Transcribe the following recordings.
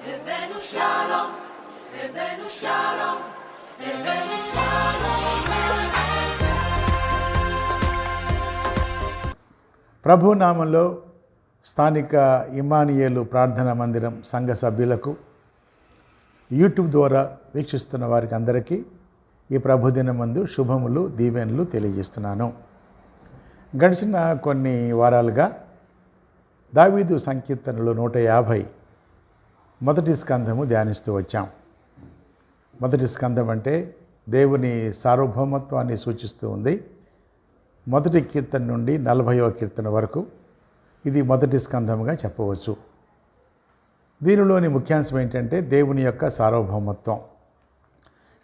הבאנו שלום, הבאנו שלום, הבאנו שלום. ప్రభు నామంలో స్థానిక ఇమానియేలు ప్రార్థనా మందిరం సంఘ సభ్యులకు యూట్యూబ్ ద్వారా వీక్షిస్తున్న వారికి అందరికీ ఈ ప్రభుదినమందు శుభములు దీవెనలు తెలియజేస్తున్నాను. గడిచిన కొన్ని వారాలుగా దావీదు సంకీర్తనలు 150 మొదటి స్కంధము ధ్యానిస్తూ వచ్చాం. మొదటి స్కంధం అంటే దేవుని సార్వభౌమత్వాన్ని సూచిస్తూ ఉంది. మొదటి కీర్తన నుండి 40వ కీర్తన వరకు ఇది మొదటి స్కంధముగా చెప్పవచ్చు. దీనిలోని ముఖ్యాంశం ఏంటంటే దేవుని యొక్క సార్వభౌమత్వం.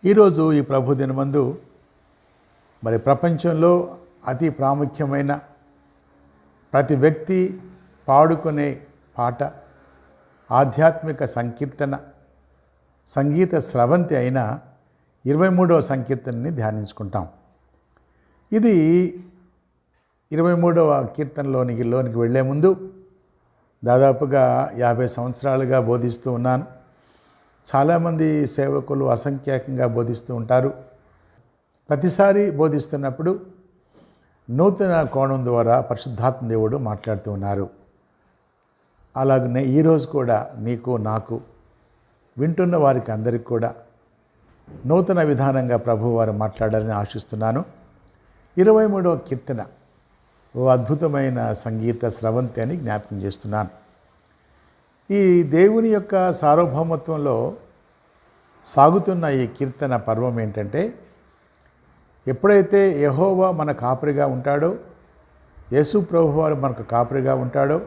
ఈరోజు ఈ ప్రభు దినమందు మరి ప్రపంచంలో అతి ప్రాముఖ్యమైన ప్రతి వ్యక్తి పాడుకునే పాట, ఆధ్యాత్మిక సంకీర్తన, సంగీత స్రవంతి అయిన 23వ సంకీర్తనని ధ్యానించుకుంటాం. ఇది 23వ కీర్తనలోనికి వెళ్లే ముందు దాదాపుగా 50 సంవత్సరాలుగా బోధిస్తూ ఉన్నాను. చాలామంది సేవకులు అసంఖ్యాకంగా బోధిస్తూ ఉంటారు. ప్రతిసారి బోధిస్తున్నప్పుడు నూతన కోణం ద్వారా పరిశుద్ధాత్మ దేవుడు మాట్లాడుతూ ఉన్నారు. అలాగనే ఈరోజు కూడా నీకు నాకు వింటున్న వారికి అందరికీ కూడా నూతన విధానంగా ప్రభువారు మాట్లాడాలని ఆశిస్తున్నాను. 23వ కీర్తన ఓ అద్భుతమైన సంగీత స్రవంతి అని జ్ఞాపకం చేస్తున్నాను. ఈ దేవుని యొక్క సార్వభౌమత్వంలో సాగుతున్న ఈ కీర్తన పర్వం ఏంటంటే, ఎప్పుడైతే యెహోవా మన కాపరిగా ఉంటాడో, యేసు ప్రభువారు మనకు కాపరిగా ఉంటాడో,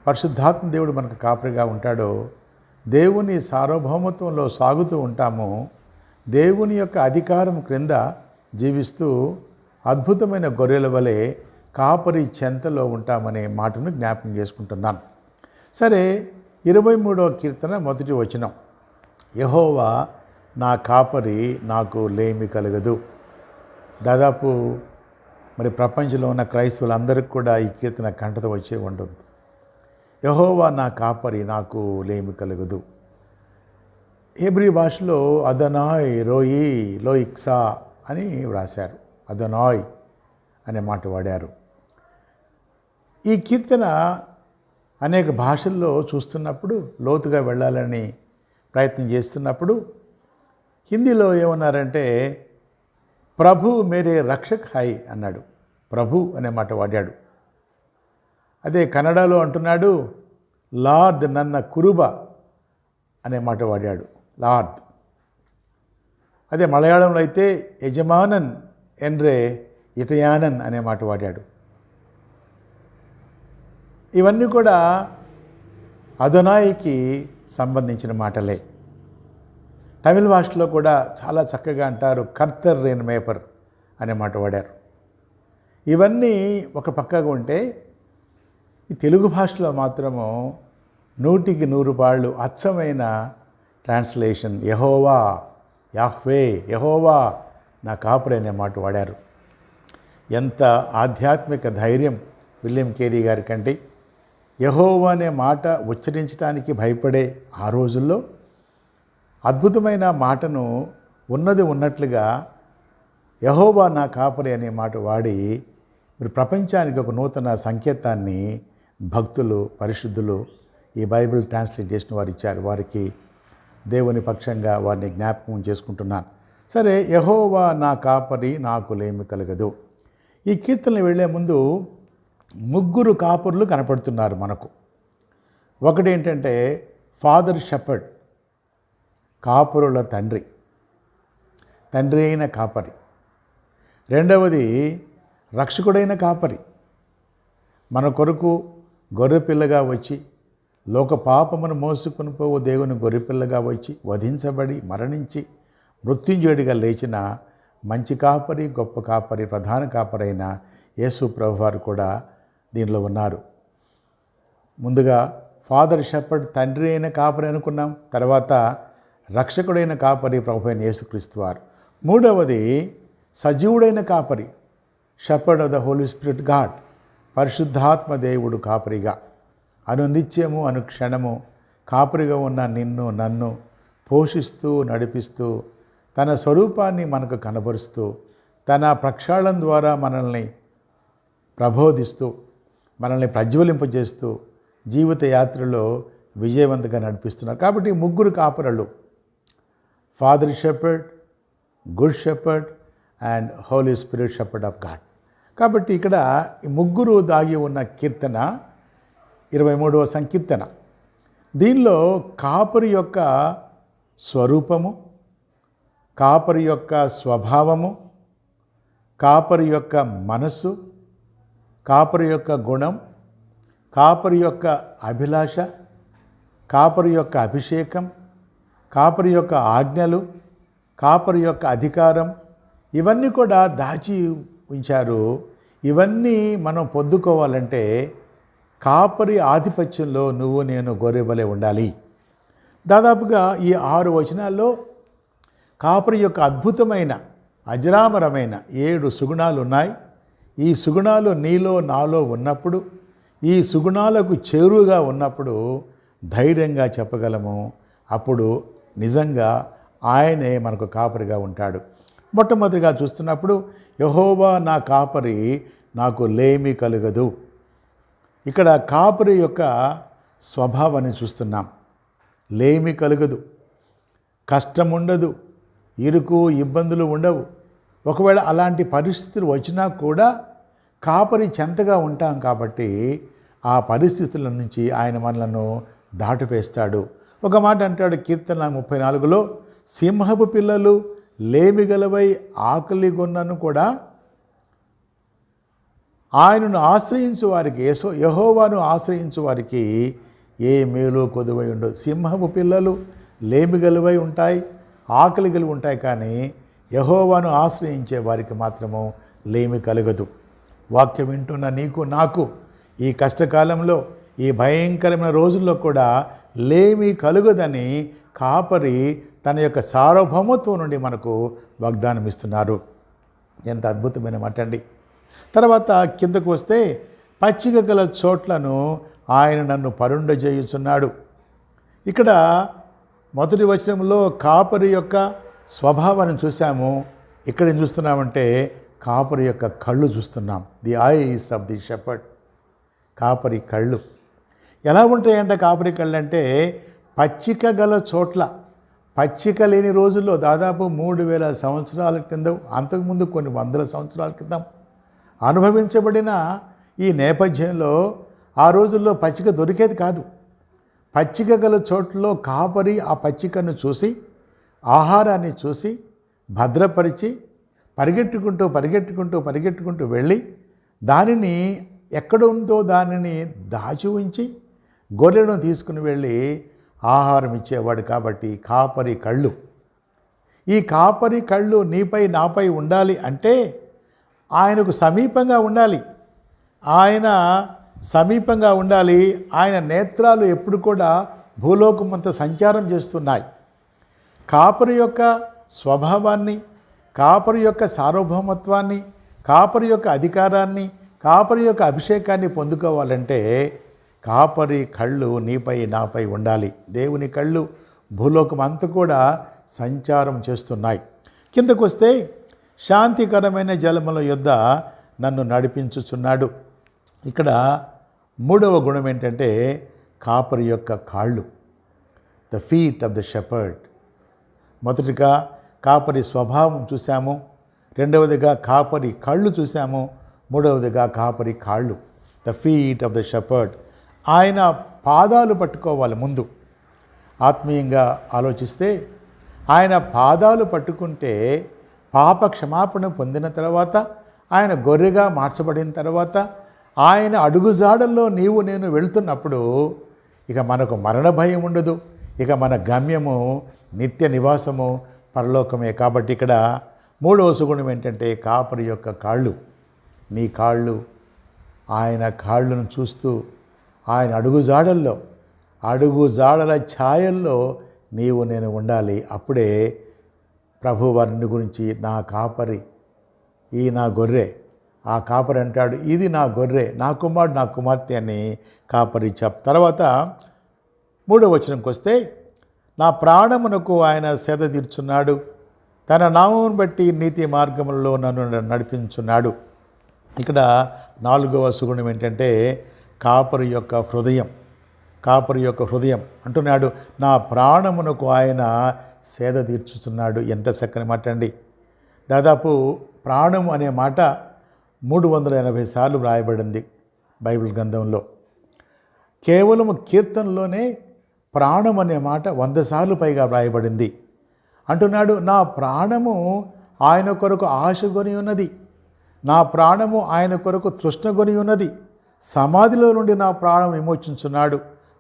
పరిశుద్ధాత్మ దేవుడు మనకు కాపరిగా ఉంటాడో, దేవుని సార్వభౌమత్వంలో సాగుతూ ఉంటాము. దేవుని యొక్క అధికారం క్రింద జీవిస్తూ అద్భుతమైన గొర్రెల వలె కాపరి చెంతలో ఉంటామనే మాటను జ్ఞాపకం చేసుకుంటున్నాను. సరే, 23వ కీర్తన మొదటి వచనం, యెహోవా నా కాపరి, నాకు లేమి కలగదు. దాదాపు మరి ప్రపంచంలో ఉన్న క్రైస్తవులందరికీ కూడా ఈ కీర్తన కంటతో వచ్చే ఉంటుంది. యెహోవా నా కాపరి, నాకు లేమి కలగదు. హెబ్రీ భాషలో అదనాయ్ రోయి లోయిక్సా అని వ్రాశారు. అదనాయ్ అనే మాట వాడారు. ఈ కీర్తన అనేక భాషల్లో చూస్తున్నప్పుడు, లోతుగా వెళ్ళాలని ప్రయత్నం చేస్తున్నప్పుడు హిందీలో ఏమన్నారంటే, ప్రభు మేరే రక్షక్ హై అన్నాడు. ప్రభు అనే మాట వాడాడు. అదే కన్నడలో అంటున్నాడు, లార్డ్ నన్న కురుబ అనే మాట వాడాడు, లార్డ్. అదే మలయాళంలో అయితే యజమానన్ ఎన్రే ఇటయానన్ అనే మాట వాడాడు. ఇవన్నీ కూడా అదనాయికి సంబంధించిన మాటలే. తమిళ భాషలో కూడా చాలా చక్కగా అంటారు, కర్తర్ రేన్ మేపర్ అనే మాట వాడారు. ఇవన్నీ ఒక పక్కగా ఉంటే, ఈ తెలుగు భాషలో మాత్రము 100కి 100 పాళ్ళు అచ్చమైన ట్రాన్స్లేషన్ యెహోవా, యాహ్వే, యెహోవా నా కాపరి అనే మాట వాడారు. ఎంత ఆధ్యాత్మిక ధైర్యం విలియం కేరీ గారి కంటే. యెహోవా అనే మాట ఉచ్చరించడానికి భయపడే ఆ రోజుల్లో అద్భుతమైన మాటను ఉన్నది ఉన్నట్లుగా యెహోవా నా కాపరి అనే మాట వాడి మరి ప్రపంచానికి ఒక నూతన సంకేతాన్ని భక్తులు, పరిశుద్ధులు, ఈ బైబిల్ ట్రాన్స్లేట్ చేసిన వారు ఇచ్చారు. వారికి దేవుని పక్షంగా వారిని జ్ఞాపకం చేసుకుంటున్నాను. సరే, యెహోవా నా కాపరి, నాకు లేమి కలగదు. ఈ కీర్తనలు వెళ్లే ముందు 3 కాపరులు కనపడుతున్నారు మనకు. ఒకటేంటంటే ఫాదర్ షెపర్డ్, కాపరుల తండ్రి, తండ్రి అయిన కాపరి. రెండవది రక్షకుడైన కాపరి, మన కొరకు గొర్రెపిల్లగా వచ్చి లోక పాపమును మోసుకొని పోవు దేవుని గొర్రెపిల్లగా వచ్చి వధించబడి మరణించి మృత్యుంజయుడిగా లేచిన మంచి కాపరి, గొప్ప కాపరి, ప్రధాన కాపరైన యేసు ప్రభువారు కూడా దీనిలో ఉన్నారు. ముందుగా ఫాదర్ షెపర్డ్, తండ్రి అయిన కాపరి అనుకున్నాం. తర్వాత రక్షకుడైన కాపరి ప్రభు అయిన యేసుక్రీస్తు వారు. మూడవది సజీవుడైన కాపరి, shepherd of the Holy Spirit God, పరిశుద్ధాత్మ దేవుడు కాపరిగా అనునిత్యము అనుక్షణము కాపరిగా ఉన్న నిన్ను నన్ను పోషిస్తూ నడిపిస్తూ తన స్వరూపాన్ని మనకు కనబరుస్తూ తన ప్రక్షాళన ద్వారా మనల్ని ప్రబోధిస్తూ మనల్ని ప్రజ్వలింపజేస్తూ జీవిత యాత్రలో విజయవంతంగా నడిపిస్తున్నారు. కాబట్టి ముగ్గురు కాపరులు, father shepherd, good shepherd and Holy Spirit shepherd of God. కాబట్టి ఇక్కడ ఈ ముగ్గురు దాగి ఉన్న కీర్తన 23వ సంకీర్తన. దీనిలో కాపరి యొక్క స్వరూపము, కాపరి యొక్క స్వభావము, కాపరి యొక్క మనస్సు, కాపరి యొక్క గుణం, కాపరి యొక్క అభిలాష, కాపరి యొక్క అభిషేకం, కాపరి యొక్క ఆజ్ఞలు, కాపరి యొక్క అధికారం, ఇవన్నీ కూడా దాచి ఉంచారు. ఇవన్నీ మనం పొందుకోవాలంటే కాపరి ఆధిపత్యంలో నువ్వు నేను గొర్రెవలే ఉండాలి. దాదాపుగా ఈ 6 వచనాల్లో కాపరి యొక్క అద్భుతమైన అజరామరమైన 7 సుగుణాలు ఉన్నాయి. ఈ సుగుణాలు నీలో నాలో ఉన్నప్పుడు, ఈ సుగుణాలకు చేరువుగా ఉన్నప్పుడు ధైర్యంగా చెప్పగలము. అప్పుడు నిజంగా ఆయనే మనకు కాపరిగా ఉంటాడు. మొట్టమొదటిగా చూస్తున్నప్పుడు యెహోవా నా కాపరి, నాకు లేమి కలుగదు. ఇక్కడ కాపరి యొక్క స్వభావాన్ని చూస్తున్నాం. లేమి కలుగదు, కష్టం ఉండదు, ఇరుకు ఇబ్బందులు ఉండవు. ఒకవేళ అలాంటి పరిస్థితులు వచ్చినా కూడా కాపరి చెంతగా ఉంటాం కాబట్టి ఆ పరిస్థితుల నుంచి ఆయన మనలను దాటివేస్తాడు. ఒక మాట అంటాడు కీర్తన 34లో, సింహపు పిల్లలు లేమిగలవై ఆకలిగొన్నను కూడా ఆయనను ఆశ్రయించు వారికి, యెహోవాను ఆశ్రయించు వారికి ఏ మేలు కొదువై ఉండదు. సింహపు పిల్లలు లేమిగలవై ఉంటాయి, ఆకలి కలిగి ఉంటాయి, కానీ యెహోవాను ఆశ్రయించే వారికి మాత్రము లేమి కలగదు. వాక్యం వింటున్న నీకు నాకు ఈ కష్టకాలంలో, ఈ భయంకరమైన రోజుల్లో కూడా లేమి కలుగదని కాపరి తన యొక్క సార్వభౌమత్వం నుండి మనకు వాగ్దానం ఇస్తున్నారు. ఎంత అద్భుతమైన మాట అండి. తర్వాత కిందకు వస్తే, పచ్చిక గల చోట్లను ఆయన నన్ను పరుండజేయుచున్నాడు. ఇక్కడ మొదటి వచనంలో కాపరి యొక్క స్వభావాన్ని చూసాము. ఇక్కడ ఏం చూస్తున్నామంటే కాపరి యొక్క కళ్ళు చూస్తున్నాం. The eyes of the shepherd. కాపరి కళ్ళు ఎలా ఉంటాయంటే, కాపరి కళ్ళు అంటే పచ్చిక గల చోట్ల, పచ్చిక లేని రోజుల్లో దాదాపు 3000 సంవత్సరాల క్రితం, అంతకుముందు కొన్ని వందల సంవత్సరాల క్రితం అనుభవించబడిన ఈ నేపథ్యంలో ఆ రోజుల్లో పచ్చిక దొరికేది కాదు. పచ్చిక గల చోట్లలో కాపరి ఆ పచ్చికను చూసి, ఆహారాన్ని చూసి భద్రపరిచి పరిగెట్టుకుంటూ వెళ్ళి దానిని ఎక్కడ ఉందో దానిని దాచి ఉంచి గొర్రెలను తీసుకుని వెళ్ళి ఆహారం ఇచ్చేవాడు. కాబట్టి కాపరి కళ్ళు. ఈ కాపరి కళ్ళు నీపై నాపై ఉండాలి అంటే ఆయనకు సమీపంగా ఉండాలి. ఆయన సమీపంగా ఉండాలి. ఆయన నేత్రాలు ఎప్పుడు కూడా భూలోకమంతా సంచారం చేస్తున్నాయి. కాపరి యొక్క స్వభావాన్ని, కాపరి యొక్క సార్వభౌమత్వాన్ని, కాపరి యొక్క అధికారాన్ని, కాపరి యొక్క అభిషేకాన్ని పొందుకోవాలంటే కాపరి కళ్ళు నీపై నాపై ఉండాలి. దేవుని కళ్ళు భూలోకం అంతా కూడా సంచారం చేస్తున్నాయి. కిందకు వస్తే, శాంతికరమైన జలముల యొద్ద నన్ను నడిపించుచున్నాడు. ఇక్కడ 3వ గుణం ఏంటంటే కాపరి యొక్క కాళ్ళు, the feet of the shepherd. మొదటిగా కాపరి స్వభావం చూసాము, రెండవదిగా కాపరి కళ్ళు చూసాము, మూడవదిగా కాపరి కాళ్ళు, the feet of the shepherd. ఆయన పాదాలు పట్టుకోవాలి. ముందు ఆత్మీయంగా ఆలోచిస్తే ఆయన పాదాలు పట్టుకుంటే పాప క్షమాపణ పొందిన తర్వాత, ఆయన గొర్రెగా మార్చబడిన తర్వాత, ఆయన అడుగుజాడల్లో నీవు నేను వెళ్తున్నప్పుడు ఇక మనకు మరణ భయం ఉండదు. ఇక మన గమ్యము నిత్య నివాసము పరలోకమే. కాబట్టి ఇక్కడ 3వ సుగుణం ఏంటంటే కాపరి యొక్క కాళ్ళు. నీ కాళ్ళు ఆయన కాళ్ళను చూస్తూ ఆయన అడుగుజాడల ఛాయల్లో నీవు నేను ఉండాలి. అప్పుడే ప్రభువారిని గురించి నా కాపరి, ఈ నా గొర్రె, ఆ కాపరి అంటాడు ఇది నా గొర్రె, నా కుమారుడు నా కుమార్తె అని కాపరి తర్వాత 3వ వచనంకి వస్తే, నా ప్రాణమునకు ఆయన సేద తీర్చున్నాడు, తన నామమును బట్టి నీతి మార్గములలో నన్ను నడిపించున్నాడు. ఇక్కడ 4వ సుగుణం ఏంటంటే కాపరి యొక్క హృదయం. కాపరి యొక్క హృదయం అంటున్నాడు, నా ప్రాణమునకు ఆయన సేద తీర్చుతున్నాడు. ఎంత చక్కని మాట అండి. దాదాపు ప్రాణం అనే మాట 380 సార్లు వ్రాయబడింది బైబిల్ గ్రంథంలో. కేవలం కీర్తనలోనే ప్రాణం అనే మాట 100 సార్లు పైగా వ్రాయబడింది. అంటున్నాడు, నా ప్రాణము ఆయన కొరకు ఆశగొని ఉన్నది, నా ప్రాణము ఆయన కొరకు తృష్ణగొని ఉన్నది. సమాధిలో నుండి నా ప్రాణం విమోచించున్నాడు,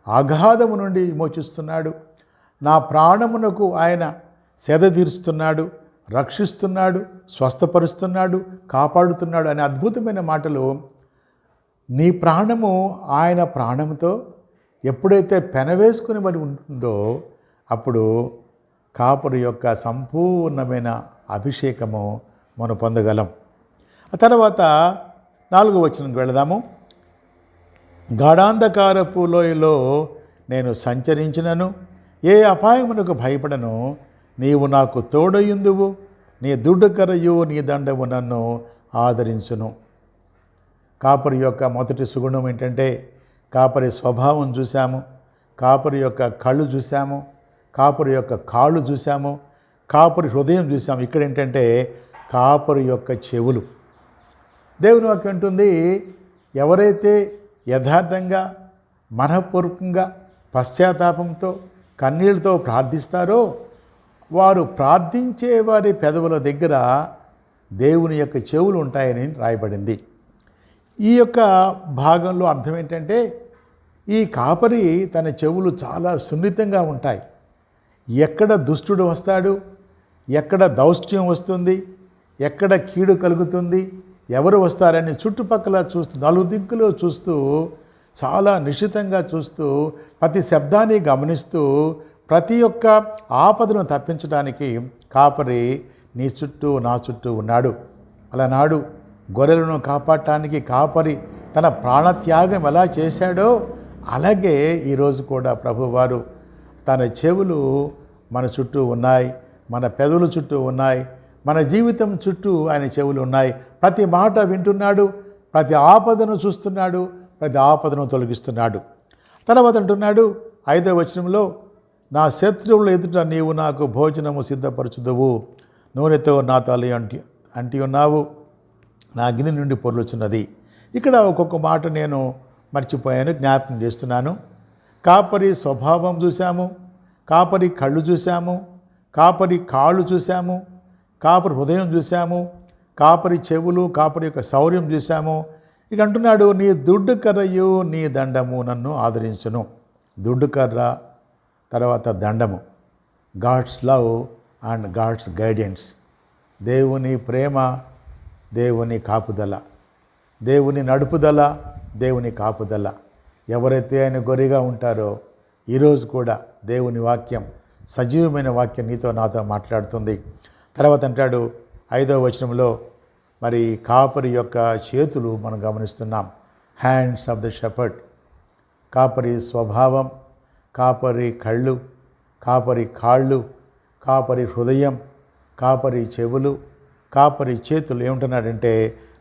అగాధము నుండి విమోచిస్తున్నాడు. నా ప్రాణమునకు ఆయన సేద తీరుస్తున్నాడు, రక్షిస్తున్నాడు, స్వస్థపరుస్తున్నాడు, కాపాడుతున్నాడు అనే అద్భుతమైన మాటలు. నీ ప్రాణము ఆయన ప్రాణంతో ఎప్పుడైతే పెనవేసుకుని మరి ఉంటుందో అప్పుడు కాపరి యొక్క సంపూర్ణమైన అభిషేకము మనం పొందగలం. ఆ తర్వాత 4వ వచనంకి వెళదాము. గాఢాంధకారపు లోయలో నేను సంచరించినను ఏ అపాయమునకు భయపడను, నీవు నాకు తోడయుందువు, నీ దుడ్డుకరయు నీ దండము నన్ను ఆదరించును. కాపరి యొక్క మొదటి సుగుణం ఏంటంటే కాపరి స్వభావం చూసాము, కాపరి యొక్క కళ్ళు చూసాము, కాపరి యొక్క కాళ్ళు చూసాము, కాపరి హృదయం చూసాము. ఇక్కడ ఏంటంటే కాపరి యొక్క చెవులు. దేవుని వాక్యం అంటుంది, ఎవరైతే యథార్థంగా మనఃపూర్వకంగా పశ్చాత్తాపంతో కన్నీళ్లతో ప్రార్థిస్తారో వారు ప్రార్థించే వారి పెదవుల దగ్గర దేవుని యొక్క చెవులు ఉంటాయని రాయబడింది. ఈ యొక్క భాగంలో అర్థం ఏంటంటే ఈ కాపరి తన చెవులు చాలా సున్నితంగా ఉంటాయి. ఎక్కడ దుష్టుడు వస్తాడు, ఎక్కడ దౌష్ట్యం వస్తుంది, ఎక్కడ కీడు కలుగుతుంది, ఎవరు వస్తారని చుట్టుపక్కల చూస్తూ నలుదిక్కులో చూస్తూ చాలా నిశ్చితంగా చూస్తూ ప్రతి శబ్దాన్ని గమనిస్తూ ప్రతి ఒక్క ఆపదను తప్పించడానికి కాపరి నీ చుట్టూ నా చుట్టూ ఉన్నాడు. అలనాడు గొర్రెలను కాపాడటానికి కాపరి తన ప్రాణత్యాగం ఎలా చేశాడో అలాగే ఈరోజు కూడా ప్రభువారు తన చెవులు మన చుట్టూ ఉన్నాయి, మన పెదవుల చుట్టూ ఉన్నాయి, మన జీవితం చుట్టూ ఆయన చెవులు ఉన్నాయి. ప్రతి మాట వింటున్నాడు, ప్రతి ఆపదను చూస్తున్నాడు, ప్రతి ఆపదను తొలగిస్తున్నాడు. తర్వాత అంటున్నాడు 5వ వచనంలో, నా శత్రువుల ఎదుట నీవు నాకు భోజనము సిద్ధపరచుదువు, నూనెతో నా తల అంటి ఉన్నావు, నా గిన్నె నుండి పొర్లుచున్నది. ఇక్కడ ఒక్కొక్క మాట నేను మర్చిపోయాను, జ్ఞాపకం చేస్తున్నాను. కాపరి స్వభావం చూసాము, కాపరి కళ్ళు చూసాము, కాపరి కాళ్ళు చూసాము, కాపరి హృదయం చూసాము, కాపరి చెవులు, కాపరి యొక్క శౌర్యం చూసాము. ఇక అంటున్నాడు, నీ దుడ్డు కర్రయు నీ దండము నన్ను ఆదరించును. దుడ్డు కర్ర, తర్వాత దండము, God's love and God's guidance. దేవుని ప్రేమ, దేవుని కాపుదల, దేవుని నడుపుదల, దేవుని కాపుదల. ఎవరైతే ఆయన గొర్రెగా ఉంటారో ఈరోజు కూడా దేవుని వాక్యం, సజీవమైన వాక్యం నీతో నాతో మాట్లాడుతుంది. తర్వాత అంటాడు 5వ వచనంలో, మరి కాపరి యొక్క చేతులు మనం గమనిస్తున్నాం, హ్యాండ్స్ ఆఫ్ ద షెపర్డ్. కాపరి స్వభావం, కాపరి కళ్ళు, కాపరి కాళ్ళు, కాపరి హృదయం, కాపరి చెవులు, కాపరి చేతులు. ఏమంటున్నాడంటే,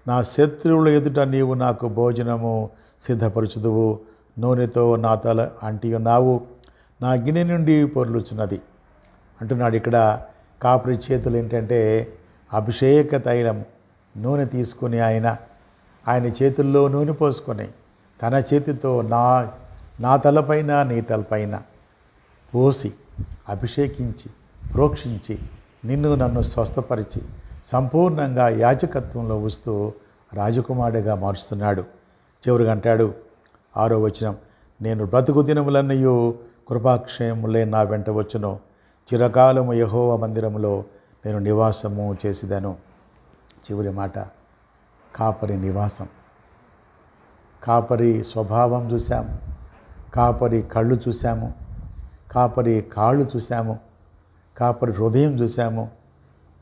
నా శత్రువుల ఎదుట నీవు నాకు భోజనము సిద్ధపరచుదువు, నూనెతో నా తల అంటి ఉన్నావు, నా గిన్నె నుండి పొర్లుచున్నది అంటున్నాడు. ఇక్కడ కాపరి చేతులు ఏంటంటే అభిషేక తైలం, నూనె తీసుకుని ఆయన చేతుల్లో నూనె పోసుకొని తన చేతితో నా తలపైన నీ తలపైన పోసి అభిషేకించి ప్రోక్షించి నిన్ను నన్ను స్వస్థపరిచి సంపూర్ణంగా యాజకత్వంలో వస్తూ రాజకుమారుడిగా మారుస్తున్నాడు. చివరిగా అంటాడు 6వ వచనం, నేను బ్రతుకు దినములన్నయు కృపాక్షయములే నా వెంట వచ్చును, చిరకాలము యెహోవా మందిరములో నేను నివాసము చేసిదను. చివరి మాట, కాపరి నివాసం. కాపరి స్వభావం చూసాము, కాపరి కళ్ళు చూసాము, కాపరి కాళ్ళు చూసాము, కాపరి హృదయం చూసాము,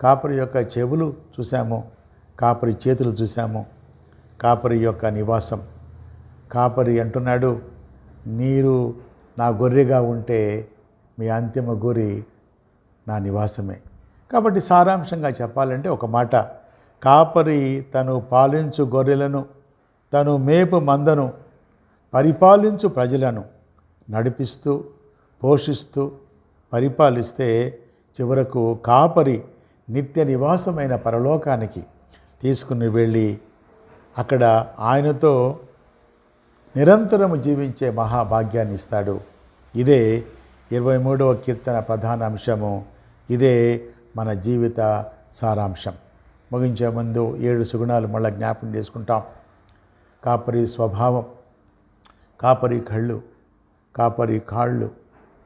కాపరి యొక్క చెవులు చూసాము, కాపరి చేతులు చూసాము, కాపరి యొక్క నివాసం. కాపరి అంటున్నాడు, నా గొర్రెగా ఉంటే మీ అంతిమ గురి నా నివాసమే. కాబట్టి సారాంశంగా చెప్పాలంటే ఒక మాట, కాపరి తను పాలించు గొర్రెలను, తను మేపు మందను, పరిపాలించు ప్రజలను నడిపిస్తూ పోషిస్తూ పరిపాలిస్తే చివరకు కాపరి నిత్య నివాసమైన పరలోకానికి తీసుకుని వెళ్ళి అక్కడ ఆయనతో నిరంతరము జీవించే మహాభాగ్యాన్ని ఇస్తాడు. ఇదే 23వ కీర్తన ప్రధాన అంశము. ఇదే మన జీవిత సారాంశం. ముగించే ముందు 7 సుగుణాలు మళ్ళీ జ్ఞాపకం చేసుకుంటాం. కాపరి స్వభావం, కాపరి కళ్ళు, కాపరి కాళ్ళు,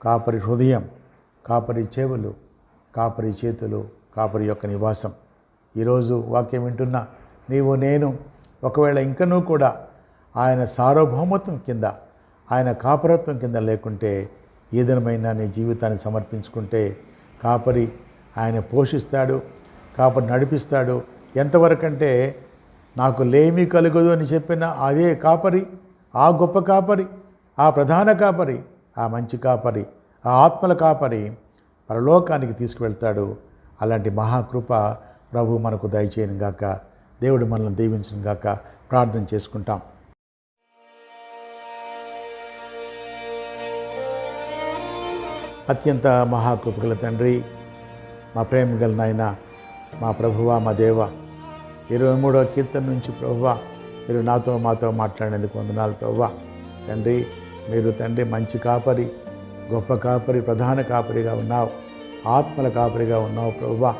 కాపరి హృదయం, కాపరి చెవులు, కాపరి చేతులు, కాపరి యొక్క నివాసం. ఈరోజు వాక్యం వింటున్నా నీవు నేను ఒకవేళ ఇంకనూ కూడా ఆయన సార్వభౌమత్వం కింద, ఆయన కాపరత్వం కింద లేకుంటే, ఏ దినమైనా నీ జీవితాన్ని సమర్పించుకుంటే కాపరి ఆయన పోషిస్తాడు, కాపరి నడిపిస్తాడు. ఎంతవరకంటే నాకు లేమి కలుగదు అని చెప్పిన అదే కాపరి, ఆ గొప్ప కాపరి, ఆ ప్రధాన కాపరి, ఆ మంచి కాపరి, ఆ ఆత్మల కాపరి పరలోకానికి తీసుకువెళ్తాడు. అలాంటి మహాకృప ప్రభు మనకు దయచేయను గాక. దేవుడు మనల్ని దీవించను గాక. ప్రార్థన చేసుకుంటాం. అత్యంత మహాకృపగల తండ్రి, మా ప్రేమ గల నాయన, మా ప్రభువా, మా దేవ, 23వ కీర్తన నుంచి ప్రభువా మీరు మాతో మాట్లాడేందుకు వందనాలు ప్రభువా. తండ్రి, మీరు తండ్రి మంచి కాపరి, గొప్ప కాపరి, ప్రధాన కాపరిగా ఉన్నావు, ఆత్మల కాపరిగా ఉన్నావు ప్రభువా.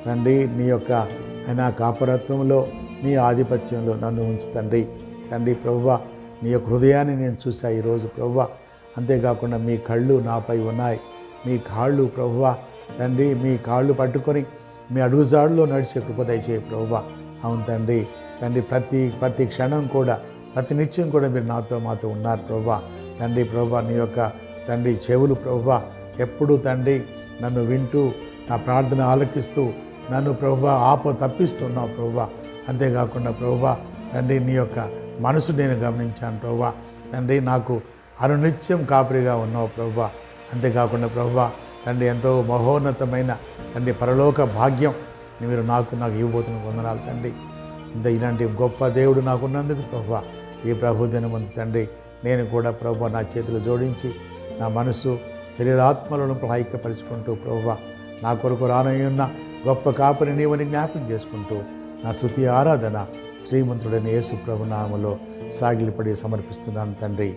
తండ్రి, నీ యొక్క అయినా కాపరత్వంలో, నీ ఆధిపత్యంలో నన్ను ఉంచు తండ్రి. తండ్రి ప్రభువా, నీ యొక్క హృదయాన్ని నేను చూసా ఈరోజు ప్రభువా. అంతేకాకుండా మీ కళ్ళు నాపై ఉన్నాయి, మీ కాళ్ళు ప్రభువా తండ్రి, మీ కాళ్ళు పట్టుకొని మీ అడుగుజాడులో నడిచే కృప దయచేయి ప్రభువా. అవును తండ్రి, తండ్రి ప్రతి క్షణం కూడా, ప్రతి నిత్యం కూడా మీరు మాతో ఉన్నారు ప్రభువా. తండ్రి ప్రభువా, నీ యొక్క తండ్రి చెవులు ప్రభువా ఎప్పుడూ తండ్రి నన్ను వింటూ, నా ప్రార్థన ఆలకిస్తూ, నన్ను ప్రభువా తప్పిస్తున్నావు ప్రభువా. అంతేకాకుండా ప్రభువా తండ్రి, నీ యొక్క మనసు నేను గమనించాను ప్రభువా. తండ్రి, నాకు అనునిత్యం కాపరిగా ఉన్నావు ప్రభువా. అంతేకాకుండా ప్రభువా తండ్రి, ఎంతో మహోన్నతమైన తండ్రి పరలోక భాగ్యం మీరు నాకు ఇవ్వబోతున్న వందనాలు తండ్రి. ఇలాంటి గొప్ప దేవుడు నాకున్నందుకు ప్రభువా, ఈ ప్రభు దినమందు తండ్రి నేను కూడా ప్రభువా నా చేతులు జోడించి నా మనసు శరీరాత్మలను ఐక్యపరుచుకుంటూ ప్రభువా నా కొరకు రానయ్యున్న గొప్ప కాపరి నీవని జ్ఞాపకం చేసుకుంటూ నా స్తుతి ఆరాధన శ్రీమంతుడైన యేసు ప్రభు నామములో సాగిలిపడి సమర్పిస్తున్నాను తండ్రి.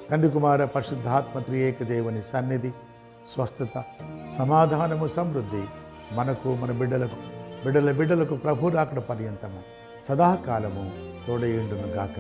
తండ్రి, కుమార పరిశుద్ధాత్మ త్రియేక దేవుని సన్నిధి, స్వస్థత, సమాధానము, సమృద్ధి మనకు, మన బిడ్డలకు ప్రభు రాకడ పర్యంతము సదాకాలము తోడయుండును గాక.